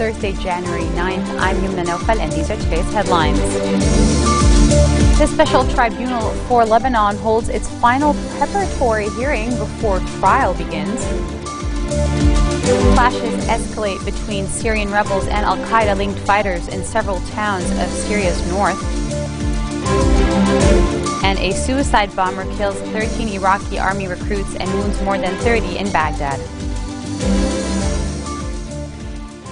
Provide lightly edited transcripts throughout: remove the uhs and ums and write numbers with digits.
Thursday, January 9th. I'm Yumna Naufal, and these are today's headlines. The Special Tribunal for Lebanon holds its final preparatory hearing before trial begins. Clashes escalate between Syrian rebels and al-Qaeda-linked fighters in several towns of Syria's north. And a suicide bomber kills 13 Iraqi army recruits and wounds more than 30 in Baghdad.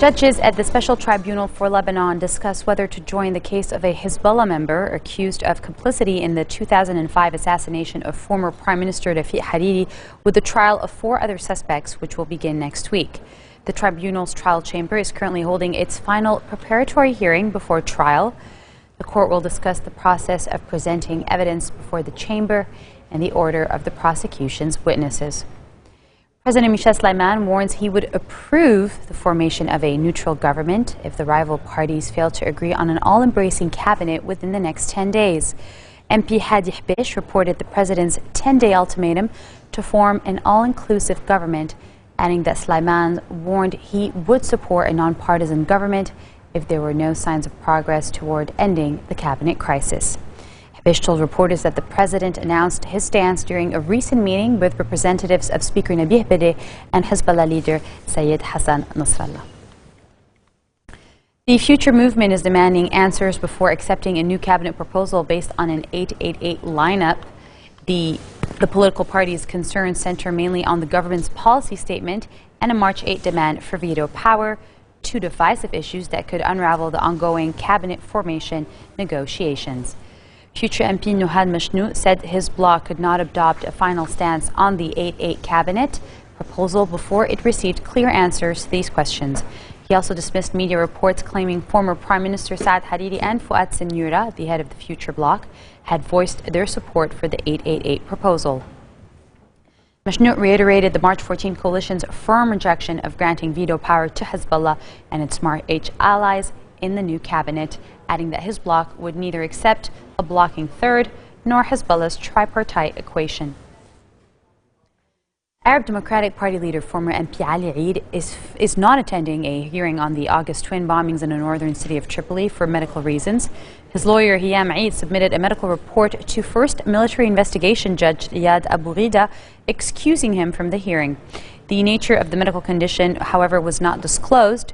Judges at the Special Tribunal for Lebanon discuss whether to join the case of a Hezbollah member accused of complicity in the 2005 assassination of former Prime Minister Rafiq Hariri with the trial of 4 other suspects, which will begin next week. The tribunal's trial chamber is currently holding its final preparatory hearing before trial. The court will discuss the process of presenting evidence before the chamber and the order of the prosecution's witnesses. President Michel Sleiman warns he would approve the formation of a neutral government if the rival parties fail to agree on an all-embracing cabinet within the next 10 days. MP Hadi Hbish reported the president's 10-day ultimatum to form an all-inclusive government, adding that Sleiman warned he would support a non-partisan government if there were no signs of progress toward ending the cabinet crisis. Hbish told reporters that the president announced his stance during a recent meeting with representatives of Speaker Nabih Berri and Hezbollah leader Sayed Hassan Nasrallah. The Future movement is demanding answers before accepting a new cabinet proposal based on an 888 lineup. The political party's concerns center mainly on the government's policy statement and a March 8 demand for veto power, 2 divisive issues that could unravel the ongoing cabinet formation negotiations. Future MP Nuhad Mashnout said his bloc could not adopt a final stance on the 8-8 cabinet proposal before it received clear answers to these questions. He also dismissed media reports claiming former Prime Minister Saad Hariri and Fuad Sinura, the head of the Future bloc, had voiced their support for the 888 proposal. Mashnout reiterated the March 14 coalition's firm rejection of granting veto power to Hezbollah and its Smart H allies in the new cabinet, adding that his bloc would neither accept a blocking third nor Hezbollah's tripartite equation. Arab Democratic Party leader, former MP Ali Eid, is not attending a hearing on the August twin bombings in the northern city of Tripoli for medical reasons. His lawyer, Hiyam Eid, submitted a medical report to First Military Investigation Judge Iyad Abu Ghida, excusing him from the hearing. The nature of the medical condition, however, was not disclosed.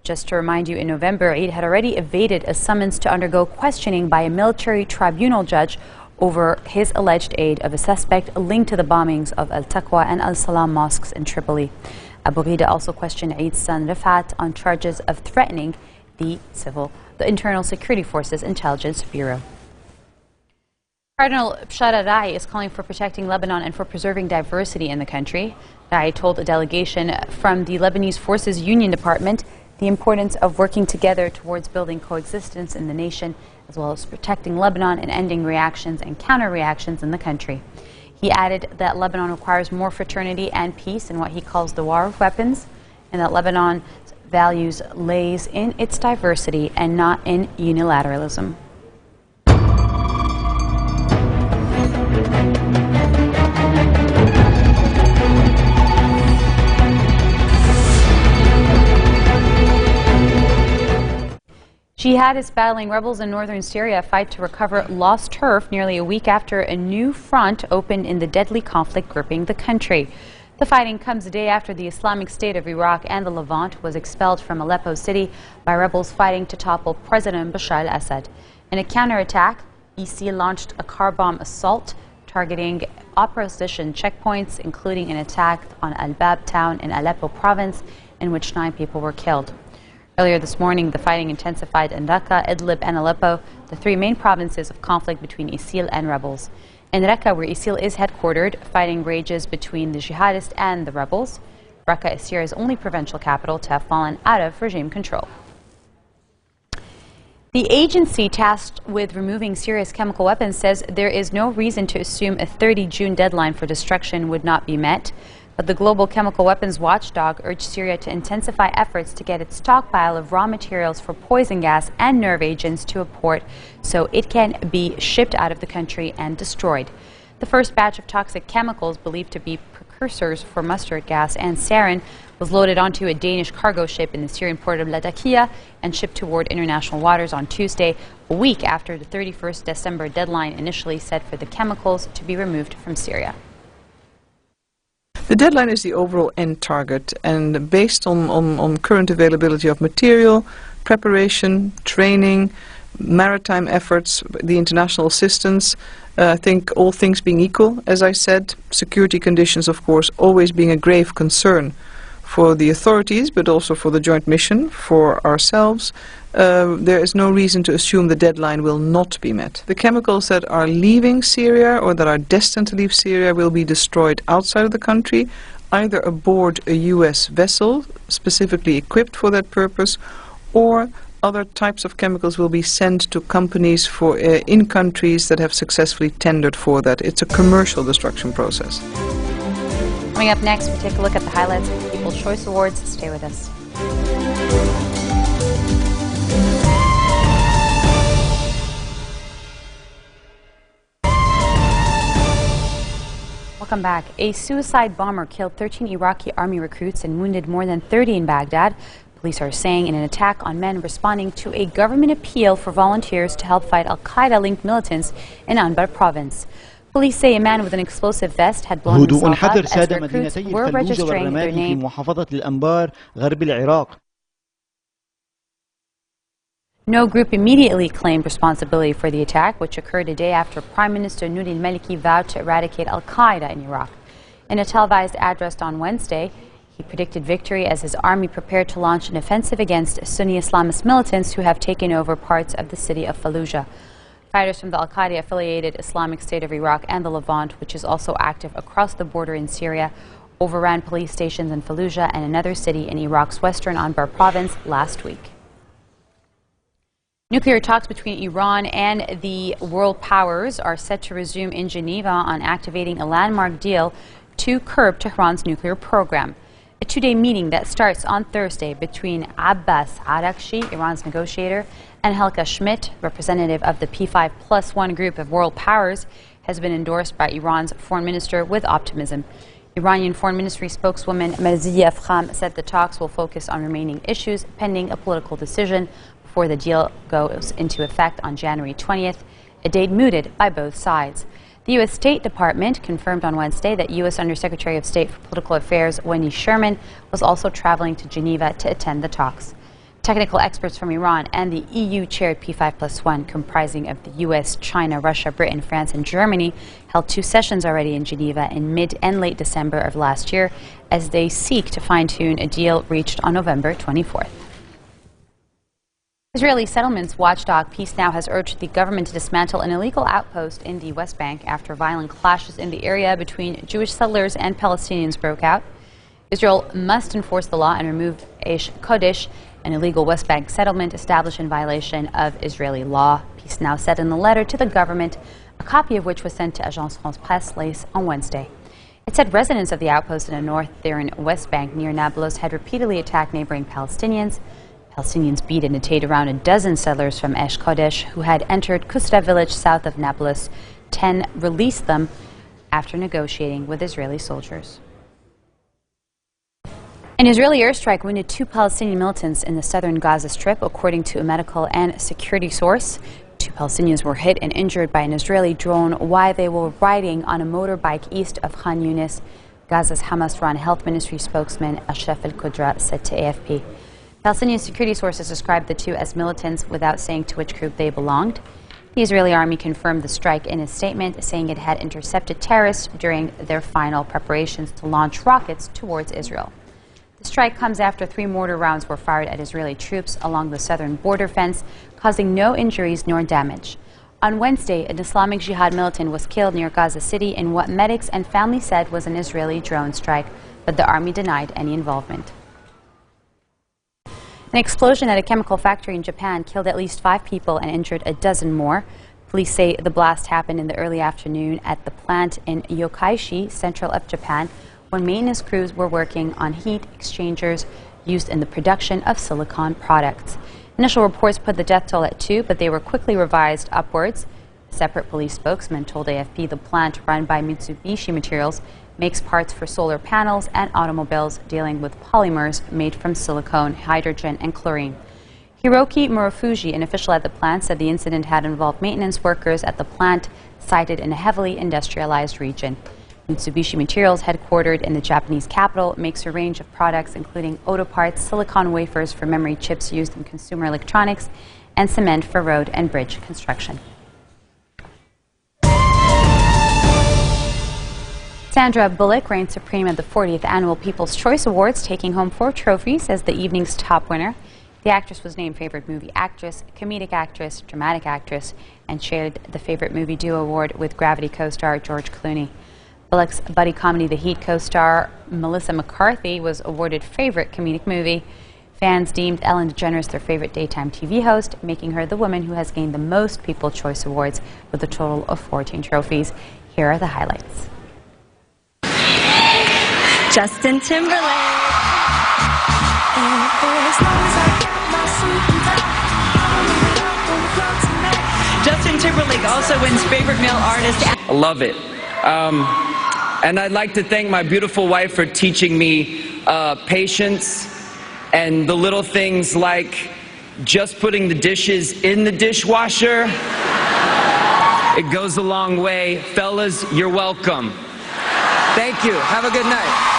Just to remind you, in November, Eid had already evaded a summons to undergo questioning by a military tribunal judge over his alleged aid of a suspect linked to the bombings of Al-Taqwa and Al-Salam mosques in Tripoli. Abu Ghida also questioned Eid's son Rifat on charges of threatening the Internal Security Forces Intelligence Bureau. Cardinal Bshara Rai is calling for protecting Lebanon and for preserving diversity in the country. Rai told a delegation from the Lebanese Forces Union Department the importance of working together towards building coexistence in the nation, as well as protecting Lebanon and ending reactions and counter-reactions in the country. He added that Lebanon requires more fraternity and peace in what he calls the war of weapons, and that Lebanon's values lays in its diversity and not in unilateralism. Jihadists battling rebels in northern Syria fight to recover lost turf nearly a week after a new front opened in the deadly conflict gripping the country. The fighting comes a day after the Islamic State of Iraq and the Levant was expelled from Aleppo city by rebels fighting to topple President Bashar al-Assad. In a counterattack, ISIL launched a car bomb assault targeting opposition checkpoints, including an attack on Al-Bab town in Aleppo province, in which 9 people were killed. Earlier this morning, the fighting intensified in Raqqa, Idlib and Aleppo, the 3 main provinces of conflict between ISIL and rebels. In Raqqa, where ISIL is headquartered, fighting rages between the jihadists and the rebels. Raqqa is Syria's only provincial capital to have fallen out of regime control. The agency tasked with removing Syria's chemical weapons says there is no reason to assume a 30 June deadline for destruction would not be met. But the global chemical weapons watchdog urged Syria to intensify efforts to get its stockpile of raw materials for poison gas and nerve agents to a port so it can be shipped out of the country and destroyed. The first batch of toxic chemicals believed to be precursors for mustard gas and sarin was loaded onto a Danish cargo ship in the Syrian port of Latakia and shipped toward international waters on Tuesday, a week after the 31st December deadline initially set for the chemicals to be removed from Syria. The deadline is the overall end target, and based on current availability of material, preparation, training, maritime efforts, the international assistance, I think all things being equal, as I said, security conditions, of course, always being a grave concern for the authorities, but also for the joint mission, for ourselves, there is no reason to assume the deadline will not be met. The chemicals that are leaving Syria or that are destined to leave Syria will be destroyed outside of the country, either aboard a US vessel specifically equipped for that purpose, or other types of chemicals will be sent to companies for in countries that have successfully tendered for that. It's a commercial destruction process. Coming up next, we take a look at the highlights of the People's Choice Awards. Stay with us. Welcome back. A suicide bomber killed 13 Iraqi army recruits and wounded more than 30 in Baghdad. Police are saying in an attack on men responding to a government appeal for volunteers to help fight Al-Qaeda-linked militants in Anbar province. Police say a man with an explosive vest had blown himself up as recruits were registering their name. No group immediately claimed responsibility for the attack, which occurred a day after Prime Minister Nouri al-Maliki vowed to eradicate Al-Qaeda in Iraq. In a televised address on Wednesday, he predicted victory as his army prepared to launch an offensive against Sunni Islamist militants who have taken over parts of the city of Fallujah. Fighters from the Al-Qaeda-affiliated Islamic State of Iraq and the Levant, which is also active across the border in Syria, overran police stations in Fallujah and another city in Iraq's western Anbar province last week. Nuclear talks between Iran and the world powers are set to resume in Geneva on activating a landmark deal to curb Tehran's nuclear program. A two-day meeting that starts on Thursday between Abbas Araghchi, Iran's negotiator, and Helga Schmidt, representative of the P5+1 group of world powers, has been endorsed by Iran's foreign minister with optimism. Iranian Foreign Ministry spokeswoman Marzieh Afkham said the talks will focus on remaining issues pending a political decision before the deal goes into effect on January 20th, a date mooted by both sides. The U.S. State Department confirmed on Wednesday that U.S. Undersecretary of State for Political Affairs Wendy Sherman was also traveling to Geneva to attend the talks. Technical experts from Iran and the EU-chaired P5+1, comprising of the U.S., China, Russia, Britain, France, and Germany, held two sessions already in Geneva in mid and late December of last year as they seek to fine-tune a deal reached on November 24th. Israeli settlements watchdog Peace Now has urged the government to dismantle an illegal outpost in the West Bank after violent clashes in the area between Jewish settlers and Palestinians broke out. Israel must enforce the law and remove Eish Kodesh, an illegal West Bank settlement established in violation of Israeli law. Peace Now said in the letter to the government, a copy of which was sent to Agence France Presse on Wednesday. It said residents of the outpost in the northern West Bank near Nablus had repeatedly attacked neighboring Palestinians. Palestinians beat and detained around a dozen settlers from Eish Kodesh who had entered Kusra village south of Nablus. 10 released them after negotiating with Israeli soldiers. An Israeli airstrike wounded 2 Palestinian militants in the southern Gaza Strip, according to a medical and security source. 2 Palestinians were hit and injured by an Israeli drone while they were riding on a motorbike east of Khan Yunis. Gaza's Hamas-run health ministry spokesman Ashraf al-Qudra said to AFP. Palestinian security sources described the 2 as militants without saying to which group they belonged. The Israeli army confirmed the strike in a statement, saying it had intercepted terrorists during their final preparations to launch rockets towards Israel. The strike comes after 3 mortar rounds were fired at Israeli troops along the southern border fence, causing no injuries nor damage. On Wednesday, an Islamic Jihad militant was killed near Gaza City in what medics and family said was an Israeli drone strike, but the army denied any involvement. An explosion at a chemical factory in Japan killed at least 5 people and injured a dozen more. Police say the blast happened in the early afternoon at the plant in Yokkaichi, central of Japan, when maintenance crews were working on heat exchangers used in the production of silicon products. Initial reports put the death toll at 2, but they were quickly revised upwards. A separate police spokesman told AFP the plant, run by Mitsubishi Materials, makes parts for solar panels and automobiles dealing with polymers made from silicone, hydrogen, and chlorine. Hiroki Murafuji, an official at the plant, said the incident had involved maintenance workers at the plant sited in a heavily industrialized region. Mitsubishi Materials, headquartered in the Japanese capital, makes a range of products including auto parts, silicon wafers for memory chips used in consumer electronics, and cement for road and bridge construction. Sandra Bullock reigned supreme at the 40th Annual People's Choice Awards, taking home 4 trophies as the evening's top winner. The actress was named Favorite Movie Actress, Comedic Actress, Dramatic Actress, and shared the Favorite Movie Duo Award with Gravity co-star George Clooney. Bullock's buddy comedy The Heat co-star Melissa McCarthy was awarded Favorite Comedic Movie. Fans deemed Ellen DeGeneres their favorite daytime TV host, making her the woman who has gained the most People's Choice Awards with a total of 14 trophies. Here are the highlights. Justin Timberlake. Justin Timberlake also wins Favorite Male Artist. I love it. And I'd like to thank my beautiful wife for teaching me patience and the little things like just putting the dishes in the dishwasher. It goes a long way. Fellas, you're welcome. Thank you. Have a good night.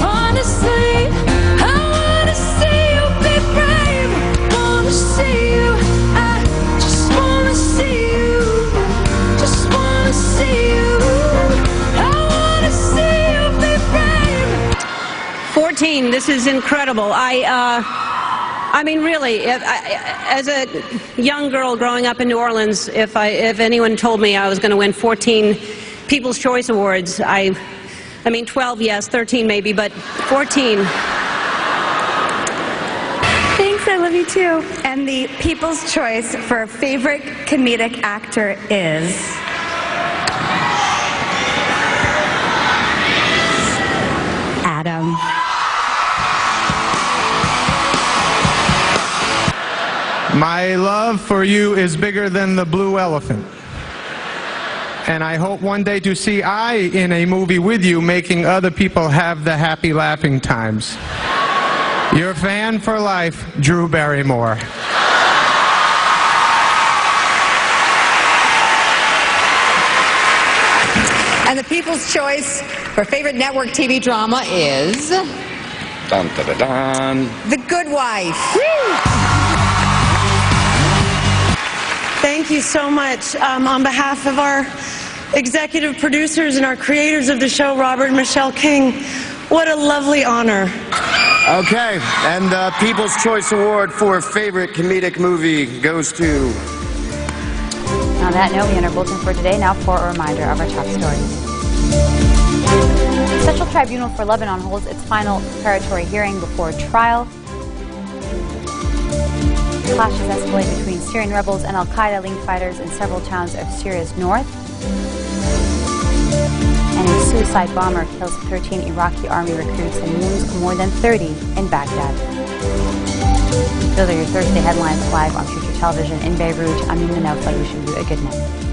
Honestly, I wanna see you be brave. Wanna see you. I just wanna see you. Just wanna see you. I wanna see you be brave. 14. This is incredible. I mean, really, as a young girl growing up in New Orleans, if anyone told me I was going to win 14 People's Choice Awards, I mean 12, yes, 13 maybe, but 14. Thanks, I love you too. And the People's Choice for Favorite Comedic Actor is... Adam. My love for you is bigger than the blue elephant. And I hope one day to see I in a movie with you making other people have the happy laughing times. Your fan for life, Drew Barrymore. And the People's Choice for Favorite Network TV Drama is... Dun, dun, dun, dun. The Good Wife. Woo! Thank you so much. On behalf of our executive producers and our creators of the show, Robert and Michelle King, what a lovely honor. Okay, and the People's Choice Award for Favorite Comedic Movie goes to... On that note, we end our bulletin for today. Now for a reminder of our top stories. The Special Tribunal for Lebanon holds its final preparatory hearing before trial. Clashes escalate between Syrian rebels and al-Qaeda-linked fighters in several towns of Syria's north. And a suicide bomber kills 13 Iraqi army recruits and wounds more than 30 in Baghdad. Those are your Thursday headlines live on Future Television in Beirut. I'm Nina Naufal, wishing you a good night.